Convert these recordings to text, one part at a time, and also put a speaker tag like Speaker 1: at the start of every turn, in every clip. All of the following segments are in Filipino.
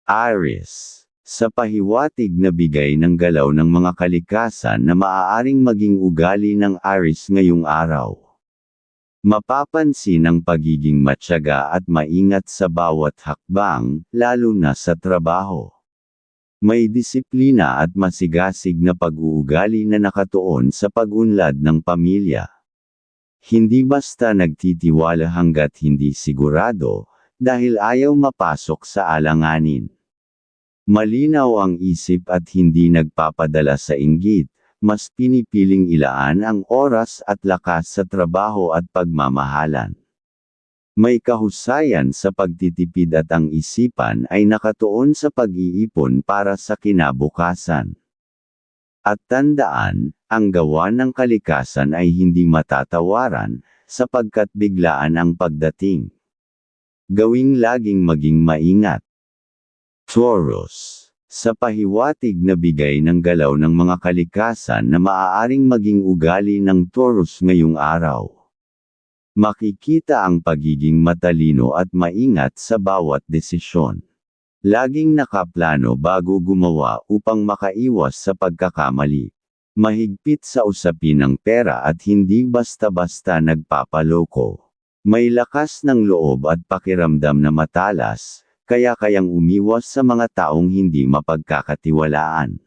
Speaker 1: Aries. Sa pahiwatig na bigay ng galaw ng mga kalikasan na maaaring maging ugali ng Aries ngayong araw. Mapapansin ang pagiging matyaga at maingat sa bawat hakbang, lalo na sa trabaho. May disiplina at masigasig na pag-uugali na nakatuon sa pag-unlad ng pamilya. Hindi basta nagtitiwala hanggat hindi sigurado, dahil ayaw mapasok sa alanganin. Malinaw ang isip at hindi nagpapadala sa inggit, mas pinipiling ilaan ang oras at lakas sa trabaho at pagmamahalan. May kahusayan sa pagtitipid at ang isipan ay nakatuon sa pag-iipon para sa kinabukasan. At tandaan, ang gawa ng kalikasan ay hindi matatawaran, sapagkat biglaan ang pagdating. Gawing laging maging maingat. Taurus. Sa pahiwatig na bigay ng galaw ng mga kalikasan na maaaring maging ugali ng Taurus ngayong araw. Makikita ang pagiging matalino at maingat sa bawat desisyon. Laging nakaplano bago gumawa upang makaiwas sa pagkakamali. Mahigpit sa usapin ng pera at hindi basta-basta nagpapaloko. May lakas ng loob at pakiramdam na matalas, kaya kayang umiwas sa mga taong hindi mapagkakatiwalaan.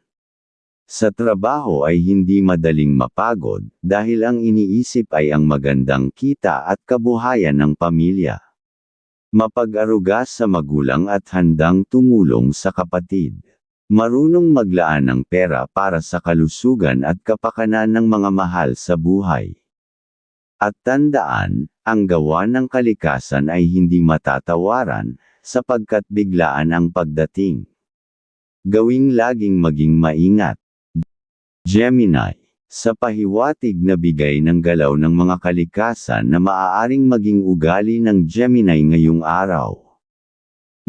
Speaker 1: Sa trabaho ay hindi madaling mapagod, dahil ang iniisip ay ang magandang kita at kabuhayan ng pamilya. Mapag-aruga sa magulang at handang tumulong sa kapatid. Marunong maglaan ng pera para sa kalusugan at kapakanan ng mga mahal sa buhay. At tandaan, ang gawa ng kalikasan ay hindi matatawaran, sapagkat biglaan ang pagdating. Gawing laging maging maingat. Gemini. Sa pahiwatig na bigay ng galaw ng mga kalikasan na maaaring maging ugali ng Gemini ngayong araw.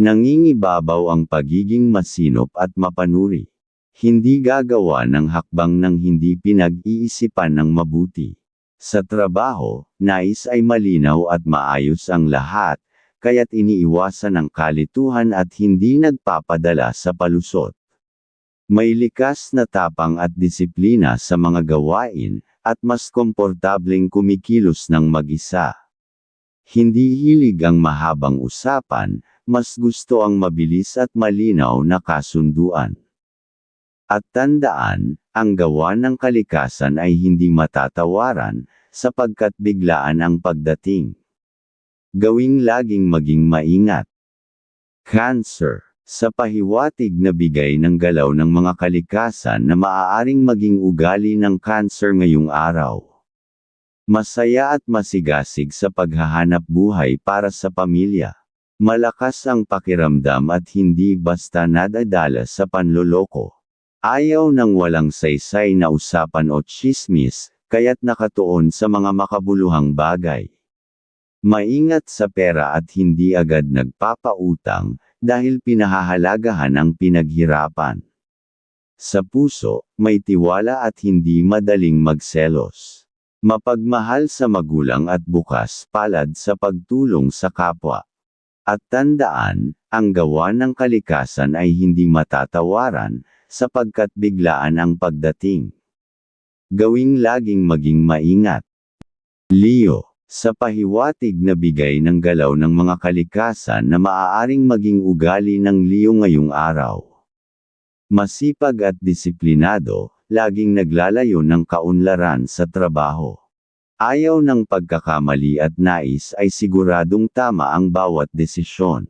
Speaker 1: Nangingibabaw ang pagiging masinop at mapanuri. Hindi gagawa ng hakbang ng hindi pinag-iisipan ng mabuti. Sa trabaho, nais ay malinaw at maayos ang lahat, kaya't iniiwasan ang kalituhan at hindi nagpapadala sa palusot. May likas na tapang at disiplina sa mga gawain, at mas komportableng kumikilos ng mag-isa. Hindi hilig ang mahabang usapan, mas gusto ang mabilis at malinaw na kasunduan. At tandaan, ang gawa ng kalikasan ay hindi matatawaran, sapagkat biglaan ang pagdating. Gawing laging maging maingat. Cancer. Sa pahiwatig na bigay ng galaw ng mga kalikasan na maaaring maging ugali ng Cancer ngayong araw. Masaya at masigasig sa paghahanap buhay para sa pamilya. Malakas ang pakiramdam at hindi basta nadadala sa panloloko. Ayaw ng walang saysay na usapan o tsismis, kaya't nakatuon sa mga makabuluhang bagay. Maingat sa pera at hindi agad nagpapautang, dahil pinahahalagahan ang pinaghirapan. Sa puso, may tiwala at hindi madaling magselos. Mapagmahal sa magulang at bukas palad sa pagtulong sa kapwa. At tandaan, ang gawa ng kalikasan ay hindi matatawaran, sapagkat biglaan ang pagdating. Gawing laging maging maingat. Leo. Sa pahiwatig na bigay ng galaw ng mga kalikasan na maaaring maging ugali ng Leo ngayong araw. Masipag at disiplinado, laging naglalayo ng kaunlaran sa trabaho. Ayaw ng pagkakamali at nais ay siguradong tama ang bawat desisyon.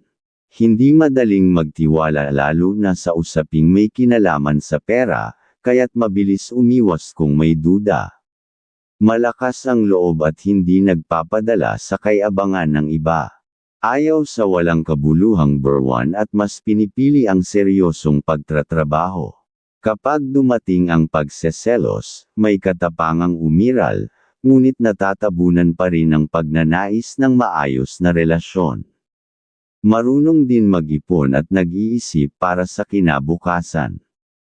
Speaker 1: Hindi madaling magtiwala lalo na sa usaping may kinalaman sa pera, kaya't mabilis umiwas kung may duda. Malakas ang loob at hindi nagpapadala sa kayabangan ng iba. Ayaw sa walang kabuluhang burwan at mas pinipili ang seryosong pagtatrabaho. Kapag dumating ang pagseselos, may katapangang umiral, ngunit natatabunan pa rin ang pagnanais ng maayos na relasyon. Marunong din mag-ipon at nag-iisip para sa kinabukasan.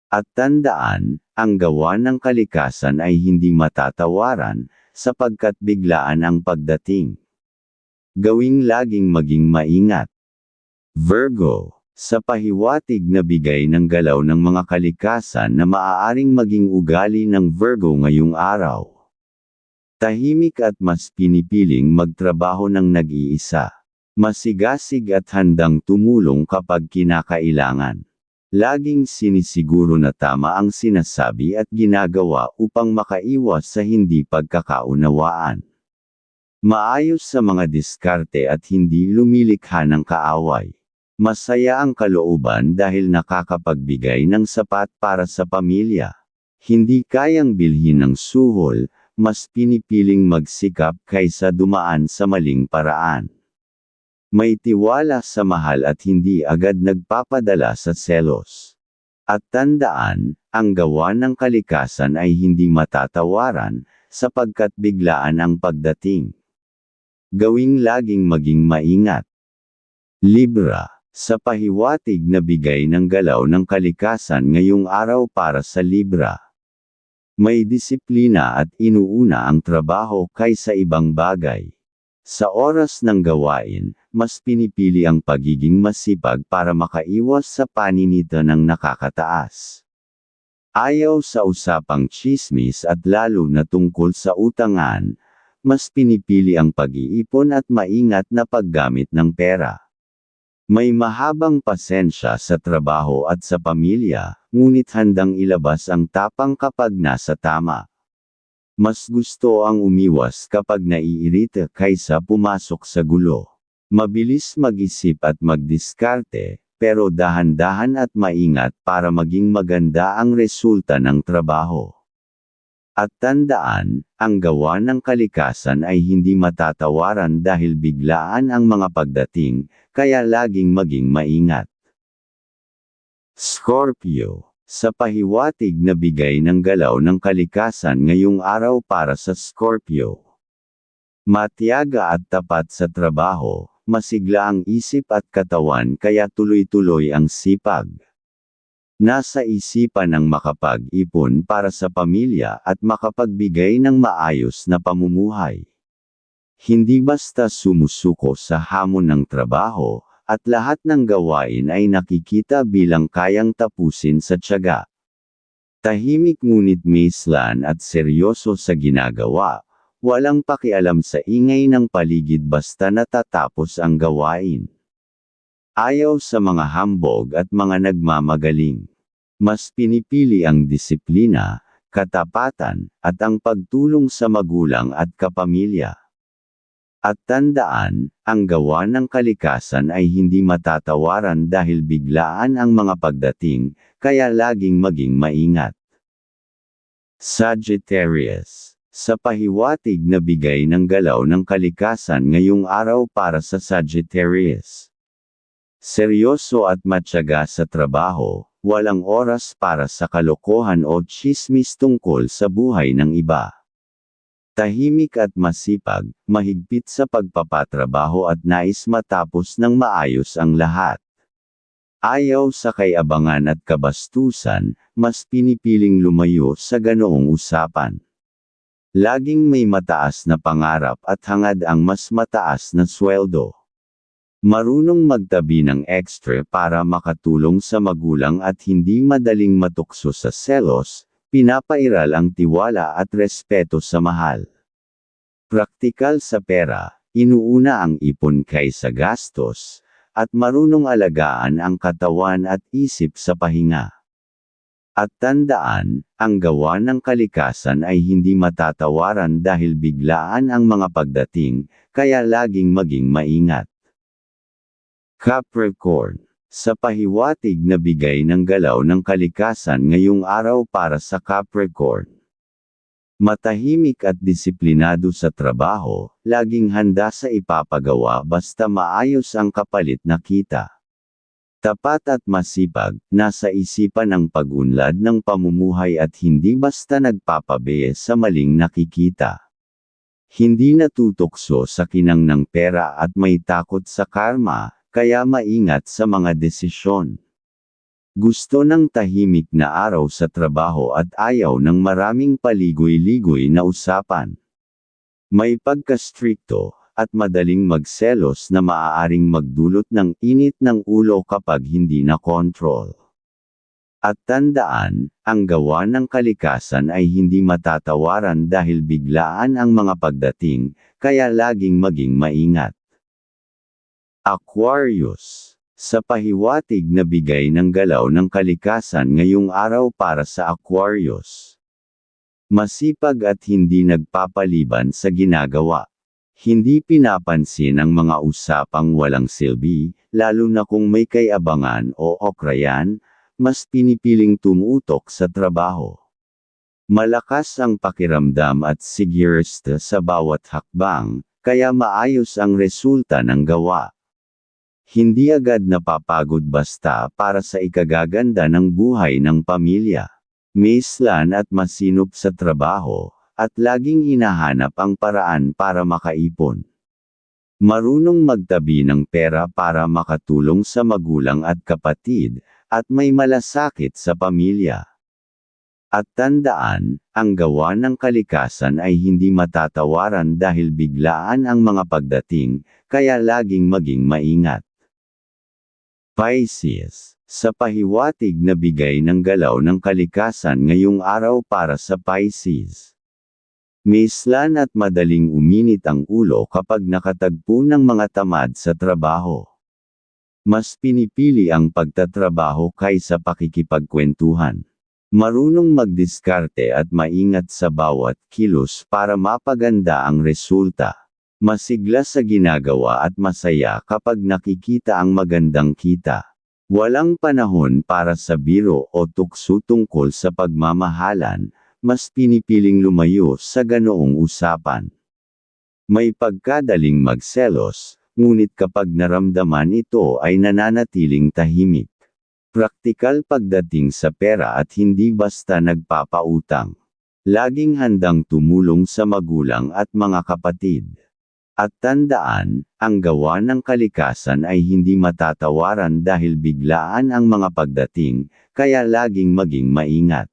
Speaker 1: At tandaan, ang gawa ng kalikasan ay hindi matatawaran, sapagkat biglaan ang pagdating. Gawing laging maging maingat. Virgo. Sa pahiwatig na bigay ng galaw ng mga kalikasan na maaaring maging ugali ng Virgo ngayong araw. Tahimik at mas pinipiling magtrabaho ng nag-iisa. Masigasig at handang tumulong kapag kinakailangan. Laging sinisiguro na tama ang sinasabi at ginagawa upang makaiwas sa hindi pagkakaunawaan. Maayos sa mga diskarte at hindi lumilikha ng kaaway. Masaya ang kalooban dahil nakakapagbigay ng sapat para sa pamilya. Hindi kayang bilhin ng suhol, mas pinipiling magsikap kaysa dumaan sa maling paraan. May tiwala sa mahal at hindi agad nagpapadala sa selos. At tandaan, ang gawa ng kalikasan ay hindi matatawaran, sapagkat biglaan ang pagdating. Gawing laging maging maingat. Libra, sa pahiwatig na bigay ng galaw ng kalikasan ngayong araw para sa Libra. May disiplina at inuuna ang trabaho kaysa ibang bagay. Sa oras ng gawain, mas pinipili ang pagiging masipag para makaiwas sa paninita ng nakakataas. Ayaw sa usapang tsismis at lalo na tungkol sa utangan, mas pinipili ang pag-iipon at maingat na paggamit ng pera. May mahabang pasensya sa trabaho at sa pamilya, ngunit handang ilabas ang tapang kapag nasa tama. Mas gusto ang umiwas kapag naiirita kaysa pumasok sa gulo. Mabilis mag-isip at magdiskarte, pero dahan-dahan at maingat para maging maganda ang resulta ng trabaho. At tandaan, ang gawa ng kalikasan ay hindi matatawaran dahil biglaan ang mga pagdating, kaya laging maging maingat. Scorpio. Sa pahiwatig na bigay ng galaw ng kalikasan ngayong araw para sa Scorpio. Matiyaga at tapat sa trabaho, masigla ang isip at katawan kaya tuloy-tuloy ang sipag. Nasa isipan ang makapag-ipon para sa pamilya at makapagbigay ng maayos na pamumuhay. Hindi basta sumusuko sa hamon ng trabaho, at lahat ng gawain ay nakikita bilang kayang tapusin sa tiyaga. Tahimik ngunit maislan at seryoso sa ginagawa, walang pakialam sa ingay ng paligid basta natatapos ang gawain. Ayaw sa mga hambog at mga nagmamagaling. Mas pinipili ang disiplina, katapatan, at ang pagtulong sa magulang at kapamilya. At tandaan, ang gawa ng kalikasan ay hindi matatawaran dahil biglaan ang mga pagdating, kaya laging maging maingat. Sagittarius. Sa pahiwatig na bigay ng galaw ng kalikasan ngayong araw para sa Sagittarius. Seryoso at matyaga sa trabaho, walang oras para sa kalokohan o tsismis tungkol sa buhay ng iba. Tahimik at masipag, mahigpit sa pagpapatrabaho at nais matapos ng maayos ang lahat. Ayaw sa kayabangan at kabastusan, mas pinipiling lumayo sa ganoong usapan. Laging may mataas na pangarap at hangad ang mas mataas na sweldo. Marunong magtabi ng extra para makatulong sa magulang at hindi madaling matukso sa selos, pinapairal ang tiwala at respeto sa mahal. Praktikal sa pera, inuuna ang ipon kaysa gastos, at marunong alagaan ang katawan at isip sa pahinga. At tandaan, ang gawa ng kalikasan ay hindi matatawaran dahil biglaan ang mga pagdating, kaya laging maging maingat. Capricorn. Sa pahiwatig na bigay ng galaw ng kalikasan ngayong araw para sa Capricorn. Matahimik at disiplinado sa trabaho, laging handa sa ipapagawa basta maayos ang kapalit na kita. Tapat at masipag, nasa isipan ang pag-unlad ng pamumuhay at hindi basta nagpapabiye sa maling nakikita. Hindi natutokso sa kinang ng pera at may takot sa karma, kaya maingat sa mga desisyon. Gusto ng tahimik na araw sa trabaho at ayaw ng maraming paligoy-ligoy na usapan. May pagka-strikto, at madaling magselos na maaaring magdulot ng init ng ulo kapag hindi na kontrol. At tandaan, ang gawa ng kalikasan ay hindi matatawaran dahil biglaan ang mga pagdating, kaya laging maging maingat. Aquarius. Sa pahiwatig na bigay ng galaw ng kalikasan ngayong araw para sa Aquarius. Masipag at hindi nagpapaliban sa ginagawa. Hindi pinapansin ang mga usapang walang silbi, lalo na kung may kayabangan o okrayan, mas pinipiling tumutok sa trabaho. Malakas ang pakiramdam at sigurista sa bawat hakbang, kaya maayos ang resulta ng gawa. Hindi agad napapagod basta para sa ikagaganda ng buhay ng pamilya. Maislan at masinop sa trabaho, at laging hinahanap ang paraan para makaipon. Marunong magtabi ng pera para makatulong sa magulang at kapatid, at may malasakit sa pamilya. At tandaan, ang gawa ng kalikasan ay hindi matatawaran dahil biglaan ang mga pagdating, kaya laging maging maingat. Pisces. Sa pahiwatig na bigay ng galaw ng kalikasan ngayong araw para sa Pisces. Maislan at madaling uminit ang ulo kapag nakatagpo ng mga tamad sa trabaho. Mas pinipili ang pagtatrabaho kaysa pakikipagkwentuhan. Marunong magdiskarte at maingat sa bawat kilos para mapaganda ang resulta. Masigla sa ginagawa at masaya kapag nakikita ang magandang kita. Walang panahon para sa biro o tukso tungkol sa pagmamahalan, mas pinipiling lumayo sa ganoong usapan. May pagkadaling magselos, ngunit kapag naramdaman ito ay nananatiling tahimik. Praktikal pagdating sa pera at hindi basta nagpapautang. Laging handang tumulong sa magulang at mga kapatid. At tandaan, ang gawa ng kalikasan ay hindi matatawaran dahil biglaan ang mga pagdating, kaya laging maging maingat.